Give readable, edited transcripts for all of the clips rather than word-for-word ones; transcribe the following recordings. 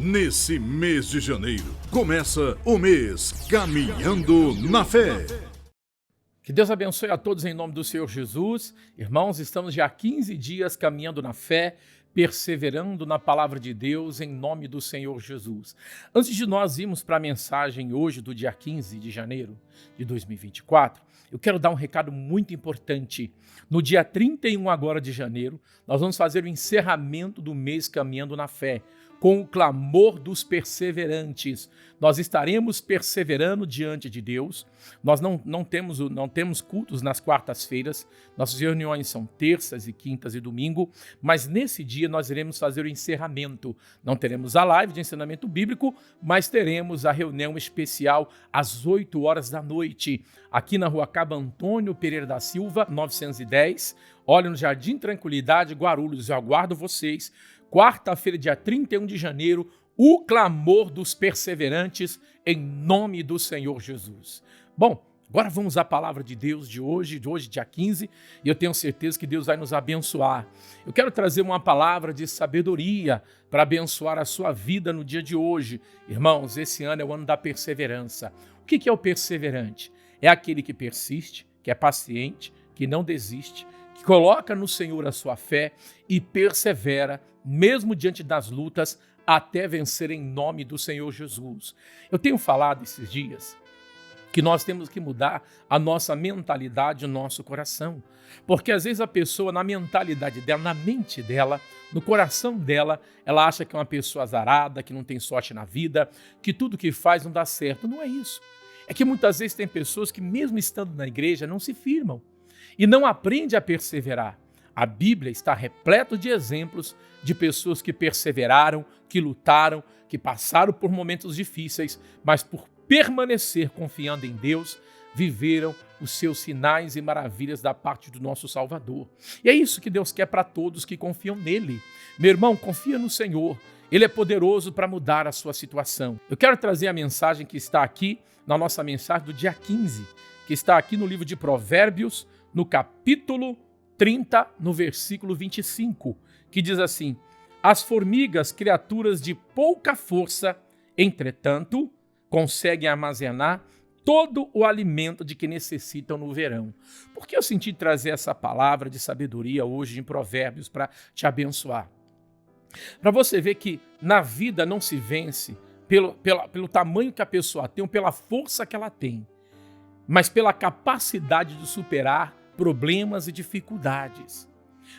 Nesse mês de janeiro, começa o mês Caminhando na Fé. Que Deus abençoe a todos em nome do Senhor Jesus. Irmãos, estamos já há 15 dias caminhando na fé, perseverando na palavra de Deus em nome do Senhor Jesus. Antes de nós irmos para a mensagem hoje do dia 15 de janeiro de 2024, eu quero dar um recado muito importante. No dia 31 agora de janeiro, nós vamos fazer o encerramento do mês Caminhando na Fé, com o clamor dos perseverantes. Nós estaremos perseverando diante de Deus. Nós não temos cultos nas quartas-feiras. Nossas reuniões são terças e quintas e domingo. Mas nesse dia nós iremos fazer o encerramento. Não teremos a live de ensinamento bíblico, mas teremos a reunião especial às 8 horas da noite, aqui na Rua Cabo Antônio Pereira da Silva, 910. Olha, no Jardim Tranquilidade, Guarulhos. Eu aguardo vocês. Quarta-feira, dia 31 de janeiro, o clamor dos perseverantes em nome do Senhor Jesus. Bom, agora vamos à palavra de Deus de hoje, dia 15, e eu tenho certeza que Deus vai nos abençoar. Eu quero trazer uma palavra de sabedoria para abençoar a sua vida no dia de hoje. Irmãos, esse ano é o ano da perseverança. O que é o perseverante? É aquele que persiste, que é paciente, que não desiste, que coloca no Senhor a sua fé e persevera, mesmo diante das lutas, até vencer em nome do Senhor Jesus. Eu tenho falado esses dias que nós temos que mudar a nossa mentalidade, o nosso coração. Porque às vezes a pessoa, na mentalidade dela, na mente dela, no coração dela, ela acha que é uma pessoa azarada, que não tem sorte na vida, que tudo que faz não dá certo. Não é isso. É que muitas vezes tem pessoas que, mesmo estando na igreja, não se firmam e não aprendem a perseverar. A Bíblia está repleta de exemplos de pessoas que perseveraram, que lutaram, que passaram por momentos difíceis, mas por permanecer confiando em Deus, viveram os seus sinais e maravilhas da parte do nosso Salvador. E é isso que Deus quer para todos que confiam nele. Meu irmão, confia no Senhor. Ele é poderoso para mudar a sua situação. Eu quero trazer a mensagem que está aqui, na nossa mensagem do dia 15, que está aqui no livro de Provérbios, no capítulo 30, no versículo 25, que diz assim: as formigas, criaturas de pouca força, entretanto, conseguem armazenar todo o alimento de que necessitam no verão. Por que eu senti trazer essa palavra de sabedoria hoje em Provérbios para te abençoar? Para você ver que na vida não se vence pelo tamanho que a pessoa tem ou pela força que ela tem, mas pela capacidade de superar problemas e dificuldades.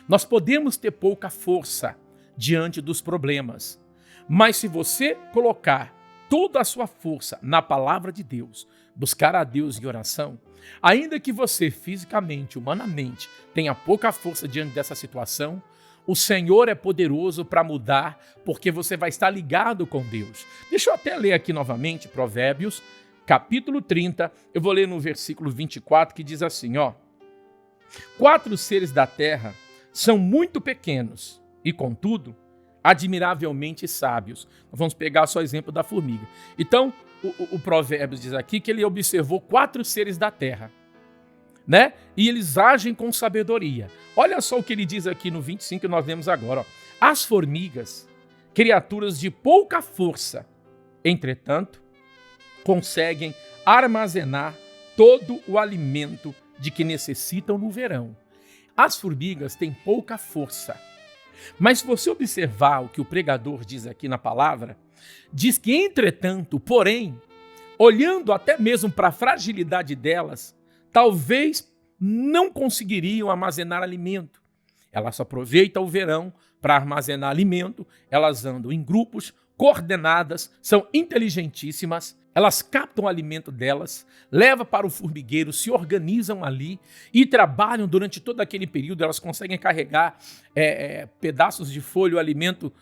Nós podemos ter pouca força diante dos problemas, mas se você colocar toda a sua força na palavra de Deus, buscar a Deus em oração, ainda que você fisicamente, humanamente, tenha pouca força diante dessa situação, o Senhor é poderoso para mudar, porque você vai estar ligado com Deus. Deixa eu até ler aqui novamente Provérbios, capítulo 30, eu vou ler no versículo 24, que diz assim, 4 seres da terra são muito pequenos e, contudo, admiravelmente sábios. Vamos pegar só o exemplo da formiga. Então, o Provérbios diz aqui que ele observou 4 seres da terra, né? E eles agem com sabedoria. Olha só o que ele diz aqui no 25 que nós lemos agora. As formigas, criaturas de pouca força, entretanto, conseguem armazenar todo o alimento de que necessitam no verão. As formigas têm pouca força, mas se você observar o que o pregador diz aqui na palavra, diz que, entretanto, porém, olhando até mesmo para a fragilidade delas, talvez não conseguiriam armazenar alimento. Elas aproveitam o verão para armazenar alimento, elas andam em grupos, coordenadas, são inteligentíssimas, elas captam o alimento delas, levam para o formigueiro, se organizam ali e trabalham durante todo aquele período. Elas conseguem carregar pedaços de folha, o alimento,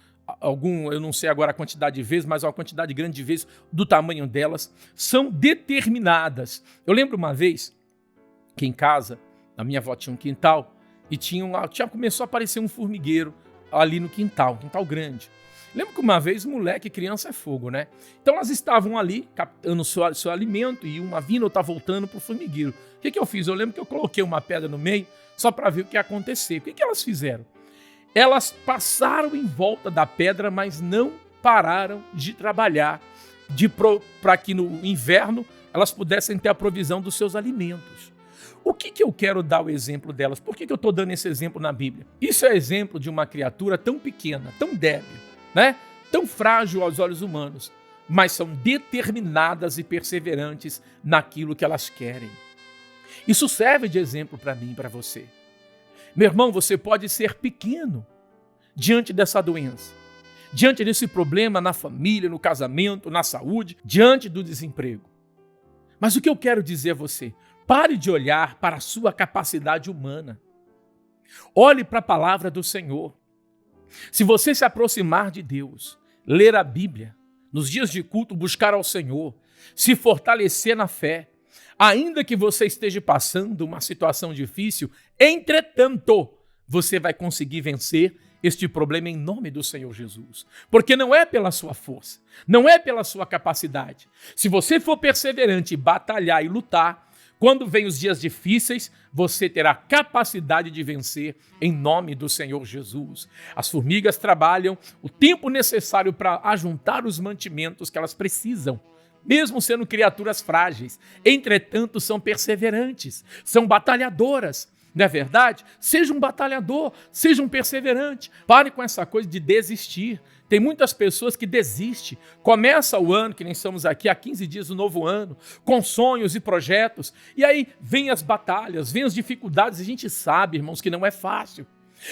eu não sei agora a quantidade de vezes, mas uma quantidade grande de vezes do tamanho delas. São determinadas. Eu lembro uma vez que em casa, a minha avó tinha um quintal e começou a aparecer um formigueiro ali no quintal, um quintal grande. Lembro que uma vez, moleque, criança é fogo, né? Então elas estavam ali, captando seu alimento, e uma vindo, outra voltando para o formigueiro. O que eu fiz? Eu lembro que eu coloquei uma pedra no meio, só para ver o que ia acontecer. O que elas fizeram? Elas passaram em volta da pedra, mas não pararam de trabalhar para que no inverno elas pudessem ter a provisão dos seus alimentos. O que eu quero dar o exemplo delas? Por que eu estou dando esse exemplo na Bíblia? Isso é exemplo de uma criatura tão pequena, tão débil, né? Tão frágil aos olhos humanos, mas são determinadas e perseverantes naquilo que elas querem. Isso serve de exemplo para mim e para você. Meu irmão, você pode ser pequeno diante dessa doença, diante desse problema na família, no casamento, na saúde, diante do desemprego. Mas o que eu quero dizer a você? Pare de olhar para a sua capacidade humana. Olhe para a palavra do Senhor. Se você se aproximar de Deus, ler a Bíblia, nos dias de culto buscar ao Senhor, se fortalecer na fé, ainda que você esteja passando uma situação difícil, entretanto, você vai conseguir vencer este problema em nome do Senhor Jesus. Porque não é pela sua força, não é pela sua capacidade. Se você for perseverante, batalhar e lutar, quando vem os dias difíceis, você terá capacidade de vencer em nome do Senhor Jesus. As formigas trabalham o tempo necessário para ajuntar os mantimentos que elas precisam, mesmo sendo criaturas frágeis. Entretanto, são perseverantes, são batalhadoras. Não é verdade? Seja um batalhador, seja um perseverante. Pare com essa coisa de desistir. Tem muitas pessoas que desistem. Começa o ano, que nem estamos aqui há 15 dias do novo ano, com sonhos e projetos. E aí vem as batalhas, vem as dificuldades. E a gente sabe, irmãos, que não é fácil.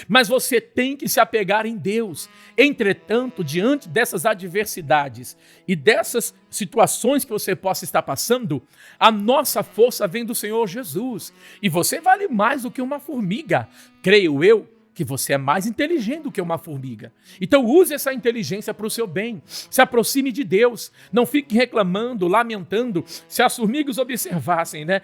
Mas você tem que se apegar em Deus. Entretanto, diante dessas adversidades e dessas situações que você possa estar passando, a nossa força vem do Senhor Jesus. E você vale mais do que uma formiga. Creio eu que você é mais inteligente do que uma formiga. Então use essa inteligência para o seu bem. Se aproxime de Deus. Não fique reclamando, lamentando. Se as formigas observassem, né,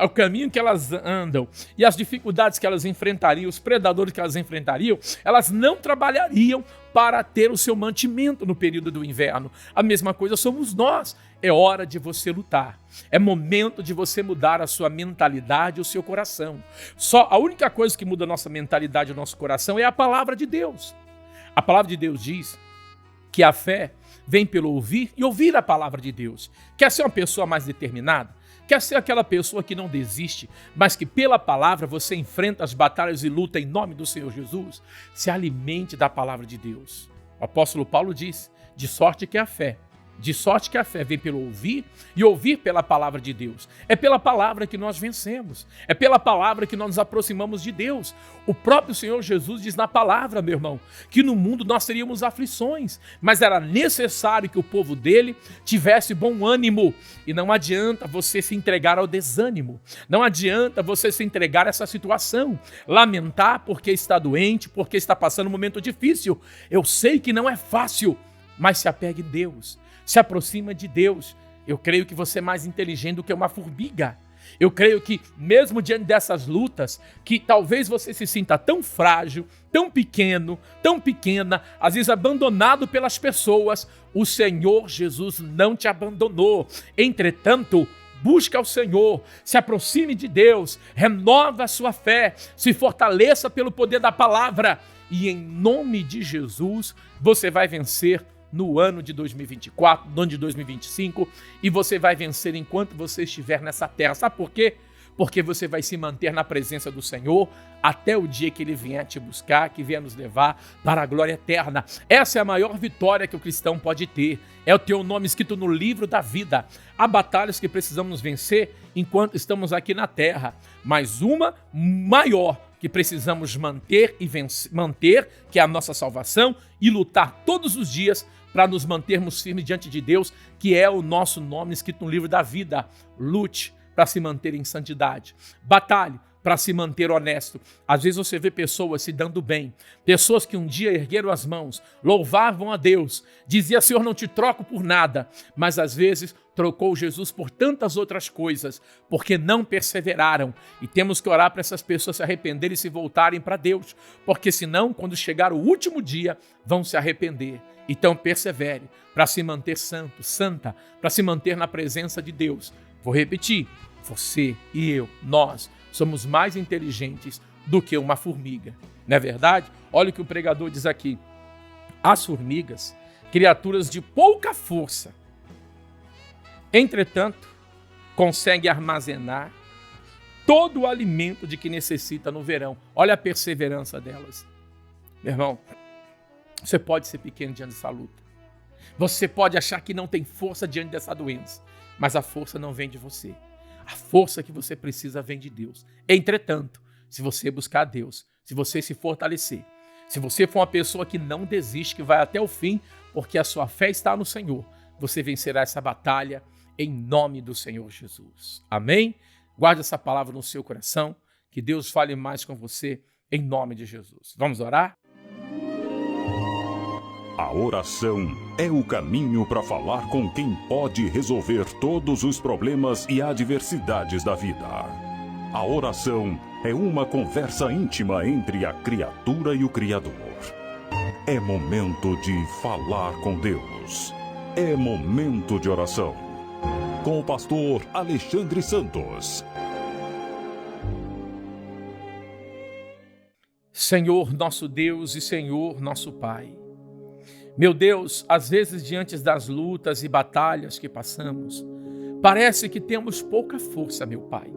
o caminho que elas andam e as dificuldades que elas enfrentariam, os predadores que elas enfrentariam, elas não trabalhariam para ter o seu mantimento no período do inverno. A mesma coisa somos nós. É hora de você lutar. É momento de você mudar a sua mentalidade, o seu coração. Só a única coisa que muda a nossa mentalidade e o nosso coração é a palavra de Deus. A palavra de Deus diz que a fé vem pelo ouvir e ouvir a palavra de Deus. Quer ser uma pessoa mais determinada? Quer ser aquela pessoa que não desiste, mas que pela palavra você enfrenta as batalhas e luta em nome do Senhor Jesus? Se alimente da palavra de Deus. O apóstolo Paulo diz, de sorte que a fé vem pelo ouvir e ouvir pela palavra de Deus. É pela palavra que nós vencemos. É pela palavra que nós nos aproximamos de Deus. O próprio Senhor Jesus diz na palavra, meu irmão, que no mundo nós teríamos aflições, mas era necessário que o povo dele tivesse bom ânimo. E não adianta você se entregar ao desânimo. Não adianta você se entregar a essa situação. Lamentar porque está doente, porque está passando um momento difícil. Eu sei que não é fácil, mas se apegue em Deus. Se aproxima de Deus. Eu creio que você é mais inteligente do que uma formiga. Eu creio que mesmo diante dessas lutas, que talvez você se sinta tão frágil, tão pequeno, tão pequena, às vezes abandonado pelas pessoas, o Senhor Jesus não te abandonou. Entretanto, busca ao Senhor, se aproxime de Deus, renova a sua fé, se fortaleça pelo poder da palavra e em nome de Jesus você vai vencer no ano de 2024, no ano de 2025, e você vai vencer enquanto você estiver nessa terra. Sabe por quê? Porque você vai se manter na presença do Senhor até o dia que Ele vier te buscar, que vier nos levar para a glória eterna. Essa é a maior vitória que o cristão pode ter. É o teu nome escrito no livro da vida. Há batalhas que precisamos vencer enquanto estamos aqui na terra, mas uma maior que precisamos manter e manter, que é a nossa salvação, e lutar todos os dias para nos mantermos firmes diante de Deus, que é o nosso nome escrito no livro da vida. Lute para se manter em santidade. Batalhe para se manter honesto. Às vezes você vê pessoas se dando bem, pessoas que um dia ergueram as mãos, louvavam a Deus, dizia: Senhor, não te troco por nada, mas às vezes trocou Jesus por tantas outras coisas, porque não perseveraram. E temos que orar para essas pessoas se arrependerem e se voltarem para Deus, porque senão, quando chegar o último dia, vão se arrepender. Então persevere para se manter santo, santa, para se manter na presença de Deus. Vou repetir, você e eu, nós, somos mais inteligentes do que uma formiga. Não é verdade? Olha o que o pregador diz aqui. As formigas criaturas de pouca força, entretanto, conseguem armazenar todo o alimento de que necessita no verão. Olha a perseverança delas. Meu irmão, você pode ser pequeno diante dessa luta. Você pode achar que não tem força diante dessa doença, mas a força não vem de você. A força que você precisa vem de Deus. Entretanto, se você buscar a Deus, se você se fortalecer, se você for uma pessoa que não desiste, que vai até o fim, porque a sua fé está no Senhor, você vencerá essa batalha em nome do Senhor Jesus. Amém? Guarde essa palavra no seu coração, que Deus fale mais com você em nome de Jesus. Vamos orar? A oração é o caminho para falar com quem pode resolver todos os problemas e adversidades da vida. A oração é uma conversa íntima entre a criatura e o Criador. É momento de falar com Deus. É momento de oração. Com o pastor Alexandre Santos. Senhor nosso Deus e Senhor nosso Pai. Meu Deus, às vezes diante das lutas e batalhas que passamos, parece que temos pouca força, meu Pai.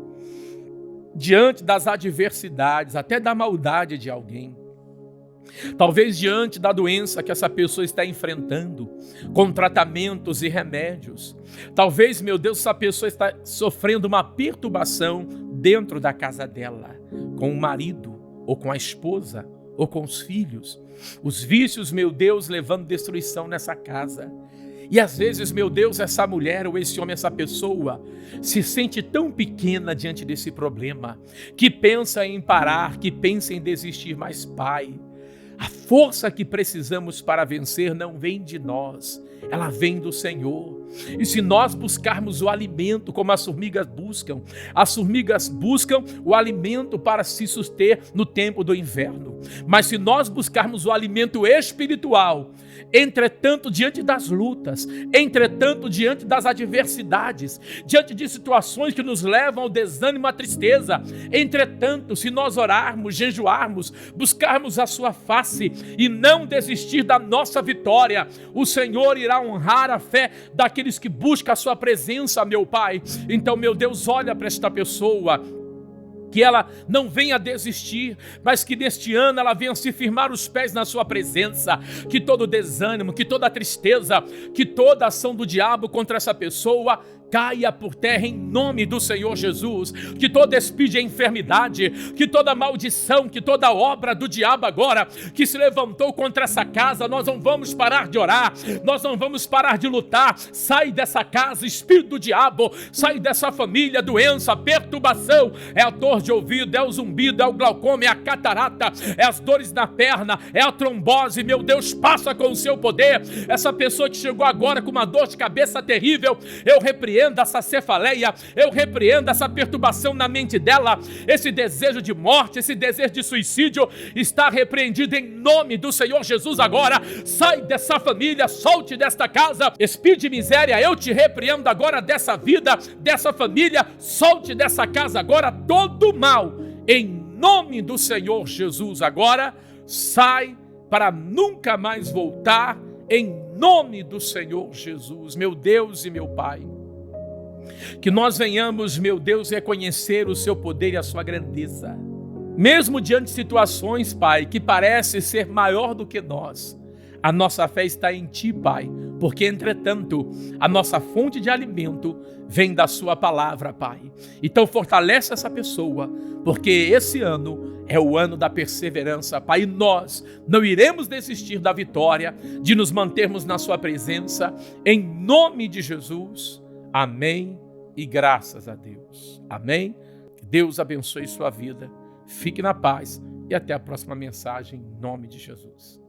Diante das adversidades, até da maldade de alguém. Talvez diante da doença que essa pessoa está enfrentando, com tratamentos e remédios. Talvez, meu Deus, essa pessoa está sofrendo uma perturbação dentro da casa dela, com o marido, ou com a esposa, ou com os filhos. Os vícios, meu Deus, levando destruição nessa casa. E às vezes, meu Deus, essa mulher ou esse homem, essa pessoa, se sente tão pequena diante desse problema, que pensa em parar, que pensa em desistir, mas Pai, a força que precisamos para vencer não vem de nós, ela vem do Senhor. E se nós buscarmos o alimento como as formigas buscam o alimento para se suster no tempo do inverno. Mas se nós buscarmos o alimento espiritual, entretanto, diante das lutas, entretanto, diante das adversidades, diante de situações que nos levam ao desânimo, à tristeza, entretanto, se nós orarmos, jejuarmos, buscarmos a sua face e não desistir da nossa vitória, o Senhor irá honrar a fé daqueles que buscam a sua presença, meu Pai. Então, meu Deus, olha para esta pessoa, que ela não venha desistir, mas que neste ano ela venha se firmar os pés na sua presença, que todo desânimo, que toda tristeza, que toda ação do diabo contra essa pessoa caia por terra em nome do Senhor Jesus, que toda espírito de enfermidade, que toda maldição, que toda obra do diabo agora, que se levantou contra essa casa, nós não vamos parar de orar, nós não vamos parar de lutar. Sai dessa casa, espírito do diabo, sai dessa família, doença, perturbação, é a dor de ouvido, é o zumbido, é o glaucoma, é a catarata, é as dores na perna, é a trombose, meu Deus, passa com o seu poder. Essa pessoa que chegou agora com uma dor de cabeça terrível, eu repreendo essa cefaleia, eu repreendo essa perturbação na mente dela, esse desejo de morte, esse desejo de suicídio, está repreendido em nome do Senhor Jesus agora. Sai dessa família, solte desta casa, espírito de miséria, eu te repreendo agora dessa vida, dessa família, solte dessa casa agora todo mal, em nome do Senhor Jesus agora, sai para nunca mais voltar, em nome do Senhor Jesus, meu Deus e meu Pai. Que nós venhamos, meu Deus, reconhecer o seu poder e a sua grandeza. Mesmo diante de situações, Pai, que parecem ser maior do que nós, a nossa fé está em Ti, Pai, porque, entretanto, a nossa fonte de alimento vem da Sua palavra, Pai. Então fortalece essa pessoa, porque esse ano é o ano da perseverança, Pai, e nós não iremos desistir da vitória, de nos mantermos na Sua presença, em nome de Jesus. Amém e graças a Deus. Amém? Que Deus abençoe sua vida. Fique na paz e até a próxima mensagem em nome de Jesus.